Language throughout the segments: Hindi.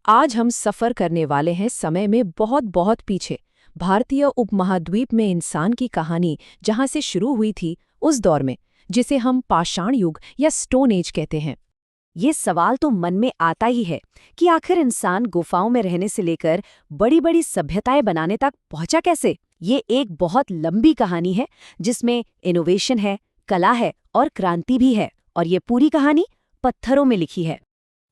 आज हम सफर करने वाले हैं समय में बहुत बहुत पीछे, भारतीय उपमहाद्वीप में इंसान की कहानी जहां से शुरू हुई थी, उस दौर में जिसे हम पाषाण युग या स्टोन एज कहते हैं। ये सवाल तो मन में आता ही है कि आखिर इंसान गुफाओं में रहने से लेकर बड़ी बड़ी सभ्यताएं बनाने तक पहुंचा कैसे। ये एक बहुत लंबी कहानी है जिसमें इनोवेशन है, कला है और क्रांति भी है, और ये पूरी कहानी पत्थरों में लिखी है।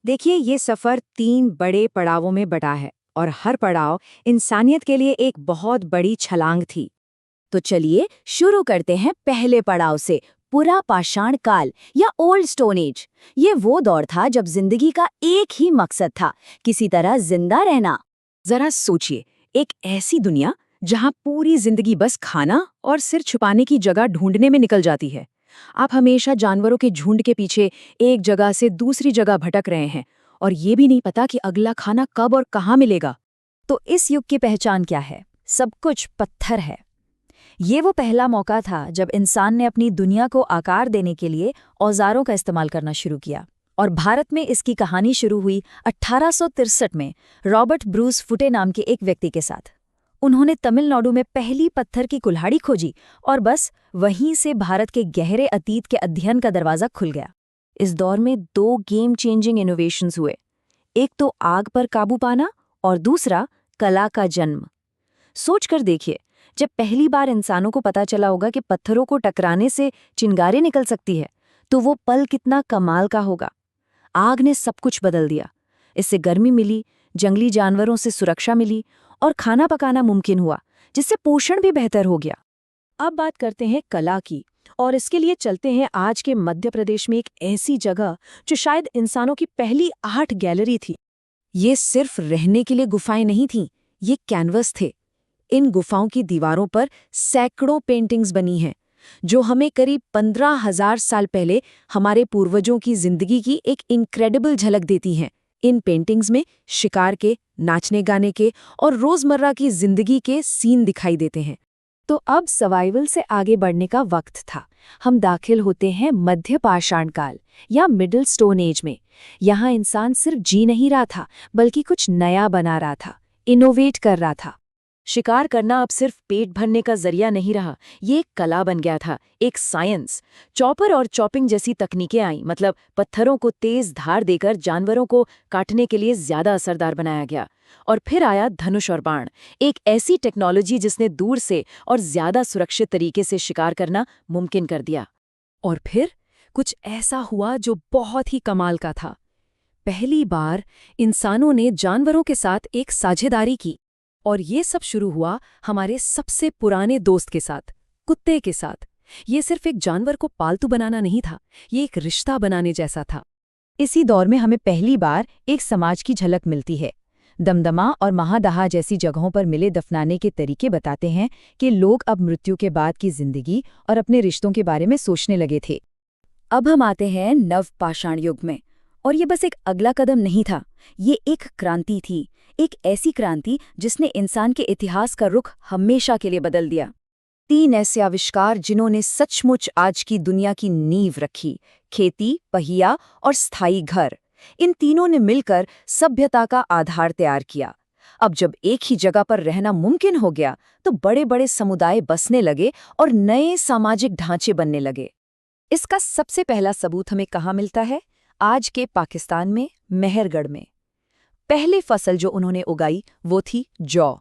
देखिए, ये सफर 3 बड़े पड़ावों में बटा है और हर पड़ाव इंसानियत के लिए एक बहुत बड़ी छलांग थी। तो चलिए शुरू करते हैं पहले पड़ाव से, पुरा पाषाण काल या ओल्ड स्टोन एज। ये वो दौर था जब जिंदगी का एक ही मकसद था, किसी तरह जिंदा रहना। जरा सोचिए, एक ऐसी दुनिया जहां पूरी जिंदगी बस खाना और सिर छुपाने की जगह ढूंढने में निकल जाती है। आप हमेशा जानवरों के झुंड के पीछे एक जगह से दूसरी जगह भटक रहे हैं और ये भी नहीं पता कि अगला खाना कब और कहाँ मिलेगा। तो इस युग की पहचान क्या है? सब कुछ पत्थर है। ये वो पहला मौका था जब इंसान ने अपनी दुनिया को आकार देने के लिए औजारों का इस्तेमाल करना शुरू किया। और भारत में इसकी कहानी शुरू हुई 1863 में रॉबर्ट ब्रूस फुटे नाम के एक व्यक्ति के साथ। उन्होंने तमिलनाडु में पहली पत्थर की कुल्हाड़ी खोजी और बस वहीं से भारत के गहरे अतीत के अध्ययन का दरवाजा खुल गया। इस दौर में 2 गेम चेंजिंग इनोवेशंस हुए, एक तो आग पर काबू पाना और दूसरा कला का जन्म। सोचकर देखिए, जब पहली बार इंसानों को पता चला होगा कि पत्थरों को टकराने से चिंगारी निकल सकती है, तो वो पल कितना कमाल का होगा। आग ने सब कुछ बदल दिया। इससे गर्मी मिली, जंगली जानवरों से सुरक्षा मिली और खाना पकाना मुमकिन हुआ, जिससे पोषण भी बेहतर हो गया। अब बात करते हैं कला की, और इसके लिए चलते हैं आज के मध्य प्रदेश में एक ऐसी जगह जो शायद इंसानों की पहली आर्ट गैलरी थी। ये सिर्फ रहने के लिए गुफाएं नहीं थीं, ये कैनवस थे। इन गुफाओं की दीवारों पर सैकड़ों पेंटिंग्स बनी हैं, जो हमें करीब 15,000 साल पहले हमारे पूर्वजों की जिंदगी की एक इनक्रेडिबल झलक देती हैं। इन पेंटिंग्स में शिकार के, नाचने गाने के और रोजमर्रा की जिंदगी के सीन दिखाई देते हैं। तो अब सर्वाइवल से आगे बढ़ने का वक्त था। हम दाखिल होते हैं मध्य पाषाण काल या मिडिल स्टोन एज में। यहाँ इंसान सिर्फ जी नहीं रहा था, बल्कि कुछ नया बना रहा था, इनोवेट कर रहा था। शिकार करना अब सिर्फ पेट भरने का जरिया नहीं रहा, ये एक कला बन गया था, एक साइंस। चॉपर और चॉपिंग जैसी तकनीकें आईं, मतलब पत्थरों को तेज धार देकर जानवरों को काटने के लिए ज्यादा असरदार बनाया गया। और फिर आया धनुष और बाण, एक ऐसी टेक्नोलॉजी जिसने दूर से और ज्यादा सुरक्षित तरीके से शिकार करना मुमकिन कर दिया। और फिर कुछ ऐसा हुआ जो बहुत ही कमाल का था। पहली बार इंसानों ने जानवरों के साथ एक साझेदारी की, और ये सब शुरू हुआ हमारे सबसे पुराने दोस्त के साथ, कुत्ते के साथ। ये सिर्फ एक जानवर को पालतू बनाना नहीं था, ये एक रिश्ता बनाने जैसा था। इसी दौर में हमें पहली बार एक समाज की झलक मिलती है। दमदमा और महादहा जैसी जगहों पर मिले दफनाने के तरीके बताते हैं कि लोग अब मृत्यु के बाद की जिंदगी और अपने रिश्तों के बारे में सोचने लगे थे। अब हम आते हैं नव पाषाण युग में, और ये बस एक अगला कदम नहीं था, ये एक क्रांति थी। एक ऐसी क्रांति जिसने इंसान के इतिहास का रुख हमेशा के लिए बदल दिया। 3 ऐसे आविष्कार जिन्होंने सचमुच आज की दुनिया की नींव रखी: खेती, पहिया और स्थायी घर। इन तीनों ने मिलकर सभ्यता का आधार तैयार किया। अब जब एक ही जगह पर रहना मुमकिन हो गया, तो बड़े बड़े समुदाय बसने लगे और नए सामाजिक ढांचे बनने लगे। इसका सबसे पहला सबूत हमें कहाँ मिलता है? आज के पाकिस्तान में, मेहरगढ़ में। पहली फसल जो उन्होंने उगाई वो थी जौ।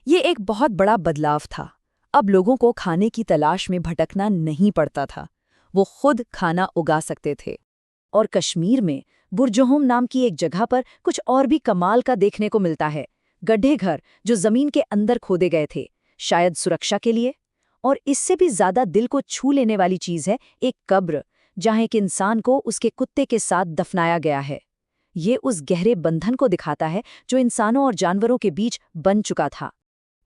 ये एक बहुत बड़ा बदलाव था। अब लोगों को खाने की तलाश में भटकना नहीं पड़ता था, वो खुद खाना उगा सकते थे। और कश्मीर में बुरजोहम नाम की एक जगह पर कुछ और भी कमाल का देखने को मिलता है। गड्ढे घर जो जमीन के अंदर खोदे गए थे, शायद सुरक्षा के लिए। और इससे भी ज्यादा दिल को छू लेने वाली चीज है एक कब्र, जहां एक इंसान को उसके कुत्ते के साथ दफनाया गया है। ये उस गहरे बंधन को दिखाता है जो इंसानों और जानवरों के बीच बन चुका था।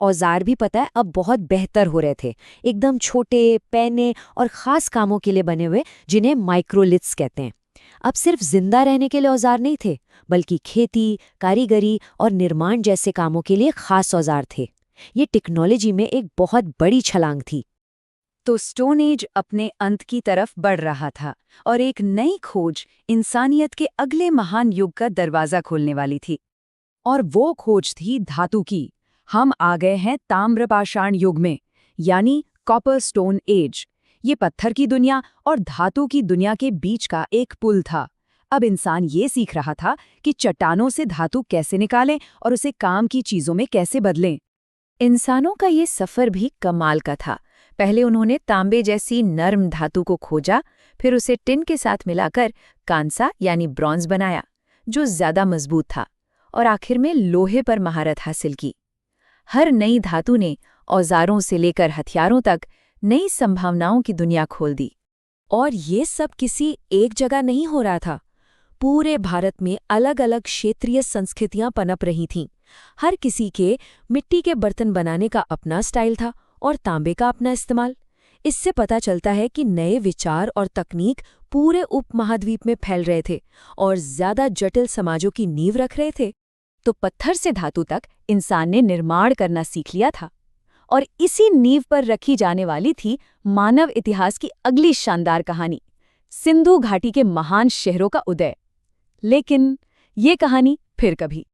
औजार भी पता है अब बहुत बेहतर हो रहे थे, एकदम छोटे, पैने और खास कामों के लिए बने हुए, जिन्हें माइक्रोलिथ्स कहते हैं। अब सिर्फ जिंदा रहने के लिए औजार नहीं थे, बल्कि खेती, कारीगरी और निर्माण जैसे कामों के लिए खास औजार थे। ये टेक्नोलॉजी में एक बहुत बड़ी छलांग थी। तो स्टोन एज अपने अंत की तरफ बढ़ रहा था, और एक नई खोज इंसानियत के अगले महान युग का दरवाजा खोलने वाली थी। और वो खोज थी धातु की। हम आ गए हैं ताम्रपाषाण युग में, यानी कॉपर स्टोन एज। ये पत्थर की दुनिया और धातु की दुनिया के बीच का एक पुल था। अब इंसान ये सीख रहा था कि चट्टानों से धातु कैसे निकालें और उसे काम की चीजों में कैसे बदलें। इंसानों का ये सफर भी कमाल का था। पहले उन्होंने तांबे जैसी नर्म धातु को खोजा, फिर उसे टिन के साथ मिलाकर कांसा यानी ब्रॉन्ज बनाया, जो ज्यादा मजबूत था, और आखिर में लोहे पर महारत हासिल की। हर नई धातु ने औजारों से लेकर हथियारों तक नई संभावनाओं की दुनिया खोल दी। और ये सब किसी एक जगह नहीं हो रहा था। पूरे भारत में अलग अलग क्षेत्रीय संस्कृतियां पनप रही थीं। हर किसी के मिट्टी के बर्तन बनाने का अपना स्टाइल था और तांबे का अपना इस्तेमाल। इससे पता चलता है कि नए विचार और तकनीक पूरे उपमहाद्वीप में फैल रहे थे और ज्यादा जटिल समाजों की नींव रख रहे थे। तो पत्थर से धातु तक इंसान ने निर्माण करना सीख लिया था, और इसी नींव पर रखी जाने वाली थी मानव इतिहास की अगली शानदार कहानी, सिंधु घाटी के महान शहरों का उदय। लेकिन ये कहानी फिर कभी।